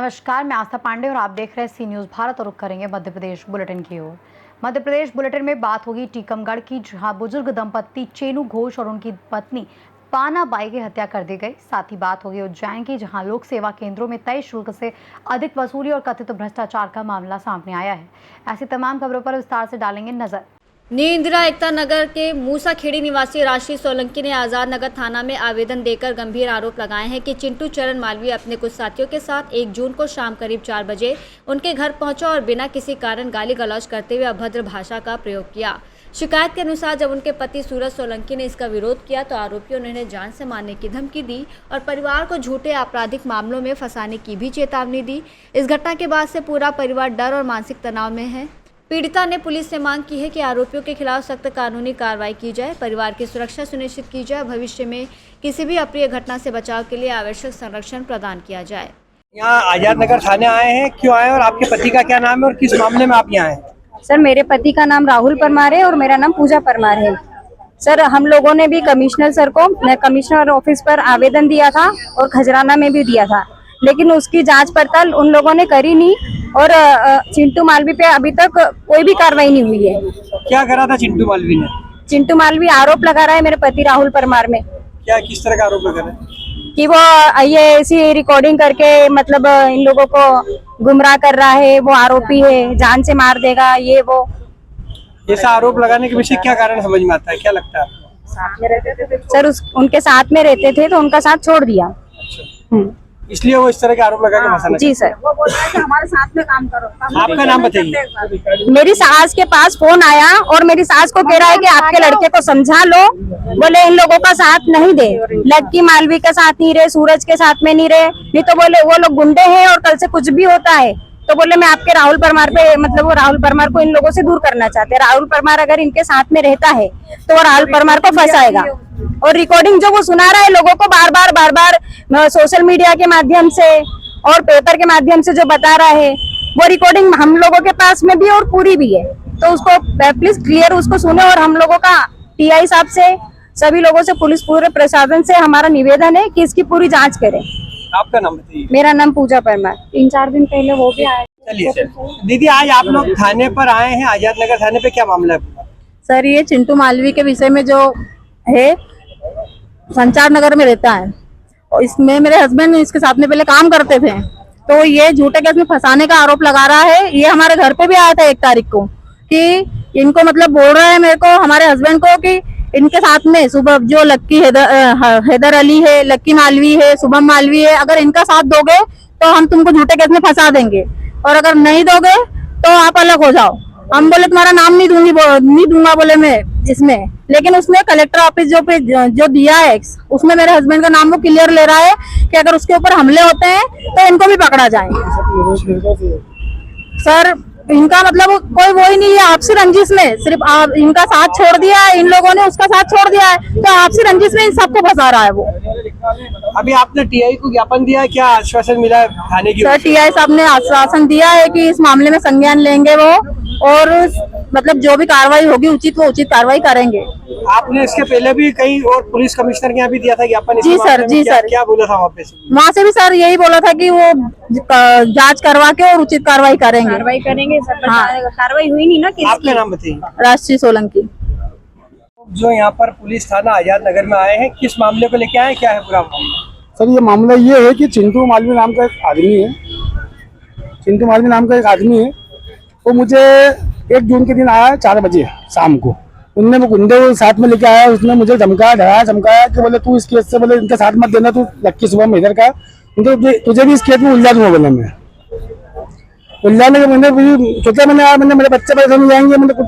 नमस्कार, मैं आस्था पांडे और आप देख रहे हैं सी न्यूज़ भारत और रुख करेंगे मध्य प्रदेश बुलेटिन की ओर। मध्य प्रदेश बुलेटिन में बात होगी टीकमगढ़ की, जहां बुजुर्ग दंपत्ति चेनू घोष और उनकी पत्नी पाना बाई की हत्या कर दी गई। साथ ही बात होगी उज्जैन की, जहां लोक सेवा केंद्रों में तय शुल्क से अधिक वसूली और कथित भ्रष्टाचार का मामला सामने आया है। ऐसी तमाम खबरों पर विस्तार से डालेंगे नजर। न्यू इंदिरा एकता नगर के मूसाखेड़ी निवासी राशि सोलंकी ने आजाद नगर थाना में आवेदन देकर गंभीर आरोप लगाए हैं कि चिंटू चरण मालवीय अपने कुछ साथियों के साथ 1 जून को शाम करीब 4 बजे उनके घर पहुंचा और बिना किसी कारण गाली गलौज करते हुए अभद्र भाषा का प्रयोग किया। शिकायत के अनुसार जब उनके पति सूरज सोलंकी ने इसका विरोध किया तो आरोपियों ने उन्हें जान से मारने की धमकी दी और परिवार को झूठे आपराधिक मामलों में फंसाने की भी चेतावनी दी। इस घटना के बाद से पूरा परिवार डर और मानसिक तनाव में है। पीड़िता ने पुलिस से मांग की है कि आरोपियों के खिलाफ सख्त कानूनी कार्रवाई की जाए, परिवार की सुरक्षा सुनिश्चित की जाए, भविष्य में किसी भी अप्रिय घटना से बचाव के लिए आवश्यक संरक्षण प्रदान किया जाए। यहाँ आजाद नगर थाने आए हैं, क्यों आए और आपके पति का क्या नाम है और किस मामले में आप यहाँ आए? सर, मेरे पति का नाम राहुल परमार है और मेरा नाम पूजा परमार है। सर, हम लोगों ने भी कमिश्नर सर को कमिश्नर ऑफिस पर आवेदन दिया था और खजराना में भी दिया था, लेकिन उसकी जांच पड़ताल उन लोगों ने करी नहीं और चिंटू मालवी पे अभी तक कोई भी कार्रवाई नहीं हुई है। क्या करा था चिंटू मालवी ने? चिंटू मालवी आरोप लगा रहा है मेरे पति राहुल परमार में। क्या, किस तरह का आरोप लगा रहे हैं? कि वो ये ऐसी रिकॉर्डिंग करके मतलब इन लोगों को गुमराह कर रहा है, वो आरोपी है, जान से मार देगा, ये वो। ऐसा आरोप लगाने के पीछे क्या कारण समझ में आता है, क्या लगता है आपको? साथ में रहते थे सर, उनके साथ में रहते थे तो उनका साथ छोड़ दिया। इसलिए वो इस तरह के आरोप लगा के फंसाना? जी सर। वो बोल रहा है कि हमारे साथ में काम करो। आपका नाम बताइए। मेरी सास के पास फोन आया और मेरी सास को कह रहा है कि आपके लड़के को समझा लो, बोले इन लोगों का साथ नहीं दे, लक्की मालवी के साथ नहीं रहे, सूरज के साथ में नहीं रहे, नहीं तो बोले वो लोग गुंडे हैं और कल से कुछ भी होता है। तो बोले मैं आपके राहुल परमार पे मतलब वो राहुल परमार को इन लोगों से दूर करना चाहते हैं। राहुल परमार अगर इनके साथ में रहता है तो वो राहुल परमार को फंसाएगा। और रिकॉर्डिंग जो वो सुना रहा है लोगों को बार बार सोशल मीडिया के माध्यम से और पेपर के माध्यम से जो बता रहा है, वो रिकॉर्डिंग हम लोगों के पास में भी और पूरी भी है। तो उसको प्लीज क्लियर उसको सुने और हम लोगों का टीआई साहब से, सभी लोगों से, पुलिस पूरे प्रशासन से हमारा निवेदन है कि इसकी पूरी जांच करें। आपका नाम बताइए। मेरा नाम पूजा परमार। 3-4 दिन पहले वो भी आया। चलिए सर। दीदी, आज आप लोग थाने पर आए हैं, आजाद नगर थाने पे, क्या मामला है? सर, ये चिंटू मालवी के विषय में जो है, संचार नगर में रहता है और इसमें मेरे हस्बैंड इसके साथ में पहले काम करते थे, तो ये झूठे केस में फंसाने का आरोप लगा रहा है। ये हमारे घर पे भी आया था 1 तारीख को कि इनको मतलब बोल रहा है मेरे को, हमारे हस्बैंड को, कि इनके साथ में सुबह जो लक्की हैदर अली है, लक्की मालवी है, शुभम मालवी है, अगर इनका साथ दोगे तो हम तुमको झूठे केस में फंसा देंगे और अगर नहीं दोगे तो आप अलग हो जाओ। हम बोले तुम्हारा नाम नहीं दूंगा बोले मैं इसमें, लेकिन उसने कलेक्टर ऑफिस जो दिया है उसमें मेरे हस्बैंड का नाम वो क्लियर ले रहा है कि अगर उसके ऊपर हमले होते हैं तो इनको भी पकड़ा जाए। सर, इनका मतलब कोई वो ही नहीं है, आपसी रंजिश में सिर्फ इनका साथ छोड़ दिया है, इन लोगों ने उसका साथ छोड़ दिया है, तो आपसी रंजिश में इन सबको फंसा रहा है वो। अभी आपने टीआई को ज्ञापन दिया है, क्या आश्वासन मिला है थाने की? सर, टीआई साहब ने आश्वासन दिया है कि इस मामले में संज्ञान लेंगे वो और मतलब जो भी कार्रवाई होगी उचित, वो उचित कार्रवाई करेंगे। आपने इसके पहले भी कहीं और पुलिस कमिश्नर के यहाँ भी दिया था ज्ञापन? जी सर, जी सर। क्या बोला था वहाँ से भी सर यही बोला था कि वो जांच करवा के और उचित कार्रवाई करेंगे। हाँ, कार्रवाई हुई नहीं ना। आपका नाम बताइए। राष्ट्रीय सोलंकी। जो यहाँ पर पुलिस थाना आजाद नगर में आए हैं, किस मामले को लेके आए, क्या है पूरा मामला? सर, ये मामला ये है कि चिंटू मालवी नाम का एक आदमी है, चिंटू मालवी नाम का एक आदमी है। वो मुझे 1 जून के दिन आया 4 बजे शाम को, उनने वो गुंडे साथ में लेके आया, उसने मुझे धमकाया कि बोले तू इस केस से, बोले इनके साथ मत देना, तू लक्की शुभम इधर का, तुझे भी इस केस में उलझा दूंगा। बोले मैं उलझाने के मैंने सोचा, मैंने मेरे बच्चे परेशान हो जाएंगे, मैंने कुछ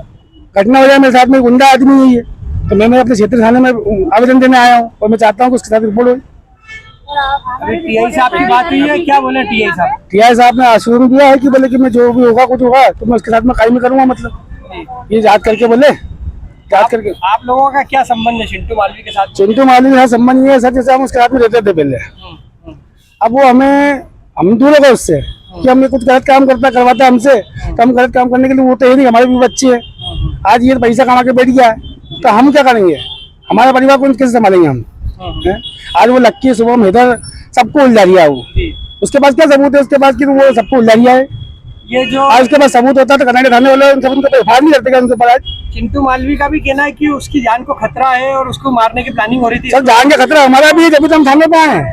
घटना हो जाए मेरे साथ में, गुंडा आदमी नहीं है, तो मैं अपने क्षेत्र थाने में आवेदन देने आया हूँ और मैं चाहता हूँ कि उसके साथ रिपोर्ट हो। टीआई साहब की बात हुई है, क्या बोले टीआई साहब? टीआई साहब ने आश्वासन दिया है कि बोले कि मैं जो भी होगा कुछ होगा तो मैं उसके साथ में कायमी करूंगा, मतलब ये जांच करके बोले। जांच करके आप लोगों का क्या संबंध है चिंटू मालवी के साथ? चिंटू मालवी के साथ संबंध ये है सर, जैसे हम उसके साथ में रहते थे पहले, अब वो हम दूर हो गए उससे कि हम कुछ गलत काम करवाता हमसे, तो हम गलत काम करने के लिए वो तो है नहीं, हमारे भी बच्चे हैं। आज ये पैसा कमा के बैठ गया है तो हम क्या करेंगे, हमारे परिवार को कैसे संभालेंगे हम? आज वो लक्की शुभम हैदर सबको उलझा दिया वो, उसके पास क्या सबूत है? उसके पास कि वो सबको उल्लाइया है। ये जो आज उसके पास सबूत होता तो कनाडा थाने वाले उन सब उनको एफआईआर नहीं करते क्या उनके ऊपर? आज चिंटू मालवी का भी कहना है कि उसकी जान को खतरा है और उसको मारने की प्लानिंग हो रही थी। सर जान का खतरा हमारा भी है, जब भी तो हम थाने पे आए हैं।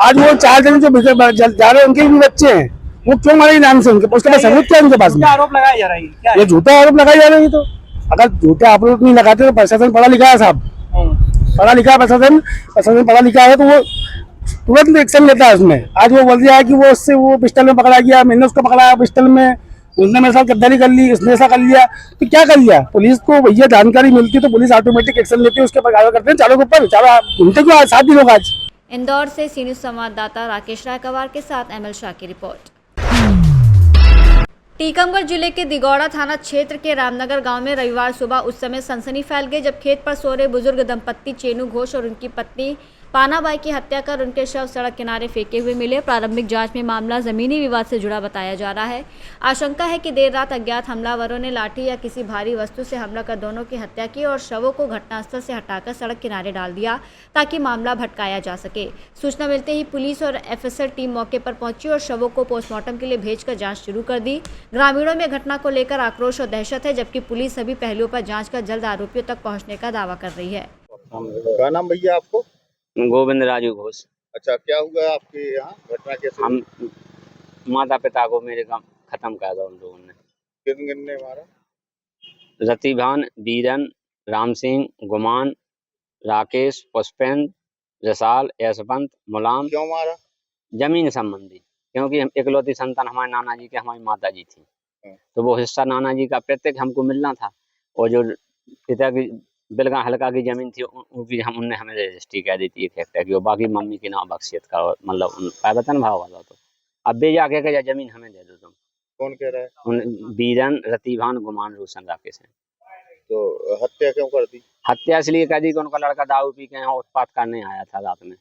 आज वो 4 जन जो जा रहे हैं उनके भी बच्चे हैं, वो क्यों मारे जान से? उनके उसके पास सबूत क्या है उनके पास में? क्या आरोप लगाया जा रहा है? क्या है? ये झूठा आरोप लगाए जा रहे हैं। तो अगर झूठे आरोप नहीं लगाते तो प्रशासन पढ़ा लिखा है साहब, पढ़ा लिखा है प्रशासन पढ़ा लिखा है तो वो तुरंत एक्शन लेता है उसमें। आज वो बोल दिया है कि वो उससे वो पिस्टल में पकड़ा गया, मैंने उसको पकड़ाया पिस्टल में, उसने मेरे साथ गद्दारी कर ली, उसने ऐसा कर लिया। तो क्या कर लिया? पुलिस को भैया जानकारी मिलती है तो पुलिस ऑटोमेटिक एक्शन लेती है, उसके ऊपर कार्रवाई करते हैं चारों के ऊपर। चारों घूमते क्यों आज 7 दिन लोग आज? इंदौर से सी न्यूज़ संवाददाता राकेश रायकवार के साथ एमएल शाह की रिपोर्ट। टीकमगढ़ जिले के दिगौड़ा थाना क्षेत्र के रामनगर गांव में रविवार सुबह उस समय सनसनी फैल गई जब खेत पर सो रहे बुजुर्ग दंपत्ति चेनू घोष और उनकी पत्नी पानाबाई की हत्या कर उनके शव सड़क किनारे फेंके हुए मिले। प्रारंभिक जांच में मामला जमीनी विवाद से जुड़ा बताया जा रहा है। आशंका है कि देर रात अज्ञात हमलावरों ने लाठी या किसी भारी वस्तु से हमला कर दोनों की हत्या की और शवों को घटनास्थल से हटाकर सड़क किनारे डाल दिया ताकि मामला भटकाया जा सके। सूचना मिलते ही पुलिस और एफएसएल टीम मौके पर पहुंची और शवों को पोस्टमार्टम के लिए भेजकर जाँच शुरू कर दी। ग्रामीणों में घटना को लेकर आक्रोश और दहशत है, जबकि पुलिस सभी पहलुओं पर जाँच कर जल्द आरोपियों तक पहुँचने का दावा कर रही है। क्या नाम भैया आपको? गोविंद राजू घोष। अच्छा, क्या हुआ आपके यहाँ? घटना कैसे? हम माता पिता को मेरे काम खत्म कर दो उन लोगों ने। किन ने मारा? रतिभान, बीरन, राम सिंह, गुमान, राकेश, पुष्पेंद्र, रसाल, यशवंत, मुलाम। क्यों मारा? जमीन संबंधी, क्योंकि हम इकलौती संतान हमारे नाना जी के हमारी माता जी थी, तो वो हिस्सा नाना जी का प्रत्येक हमको मिलना था। और जो पिता की बिलगा हल्का की जमीन थी उनकी उनने हमें रजिस्ट्री कह दी थी 1 हेक्टेयर की, और बाकी मम्मी के नाम बख्शियत का, मतलब पैबतन भाव वाला। तो अब बे जाके कह जमीन हमें दे दो तुम। कौन कह रहा है? उन बीरन, रतिभान, गुमान, रोशन, राकेश हैं। तो हत्या क्यों कर दी? हत्या इसलिए कर दी कि उनका लड़का दारू पी के यहाँ उत्पात करने आया था रात में,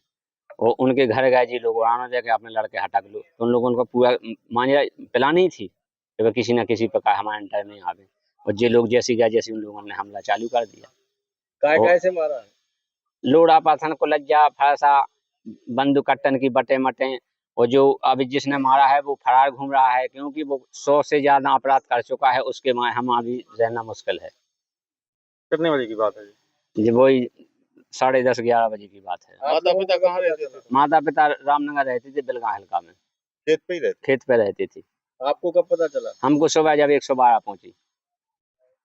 और उनके घर गए जी लोग आना जाके अपने लड़के हटा लो, तो उन लोगों को पूरा मांझा पिलानी थी कि किसी न किसी प्रकार हमारे इंटर में आ गए, और जे लोग जैसी गए जैसी उन लोगों ने हमला चालू कर दिया। काय से मारा? लोड़ा पाथन को लज्जा फरसा बंदूक कट्टन की बटे मटे, और जो अभी जिसने मारा है वो फरार घूम रहा है, क्योंकि वो 100 से ज्यादा अपराध कर चुका है। उसके माए हम अभी रहना मुश्किल है। कितने बजे की बात है जी? जी वही 10:30-11 बजे की बात है। माता पिता कहाँ रहते थे? माता पिता रामनगर रहती थी, बिलगा हल्का में, खेत पे ही रहते? खेत पे रहती थी। आपको कब पता चला? हमको सुबह जब 112 पहुंची।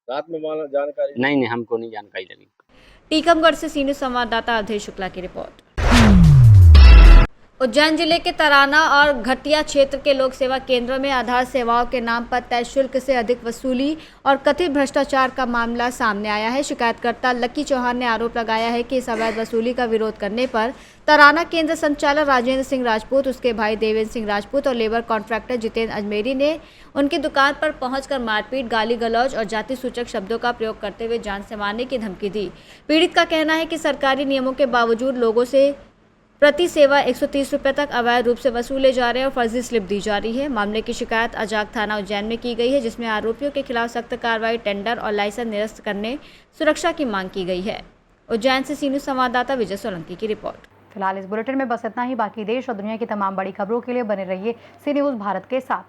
रात में माना जानकारी? नहीं, हमको नहीं जानकारी लगी। टीकमगढ़ से सी न्यूज़ संवाददाता अवधेश शुक्ला की रिपोर्ट। उज्जैन जिले के तराना और घटिया क्षेत्र के लोक सेवा केंद्रों में आधार सेवाओं के नाम पर तय शुल्क से अधिक वसूली और कथित भ्रष्टाचार का मामला सामने आया है। शिकायतकर्ता लक्की चौहान ने आरोप लगाया है कि इस अवैध वसूली का विरोध करने पर तराना केंद्र संचालक राजेंद्र सिंह राजपूत, उसके भाई देवेंद्र सिंह राजपूत और लेबर कॉन्ट्रैक्टर जितेंद्र अजमेरी ने उनकी दुकान पर पहुंचकर मारपीट, गाली गलौज और जाति सूचक शब्दों का प्रयोग करते हुए जान से मारने की धमकी दी। पीड़ित का कहना है कि सरकारी नियमों के बावजूद लोगों से प्रति सेवा 130 रुपये तक अवैध रूप से वसूले जा रहे हैं और फर्जी स्लिप दी जा रही है। मामले की शिकायत अजाक थाना उज्जैन में की गई है, जिसमें आरोपियों के खिलाफ सख्त कार्रवाई, टेंडर और लाइसेंस निरस्त करने, सुरक्षा की मांग की गई है। उज्जैन से सी न्यूज़ संवाददाता विजय सोलंकी की रिपोर्ट। फिलहाल इस बुलेटिन में बस इतना ही। बाकी देश और दुनिया की तमाम बड़ी खबरों के लिए बने रहिए सी न्यूज़ भारत के साथ।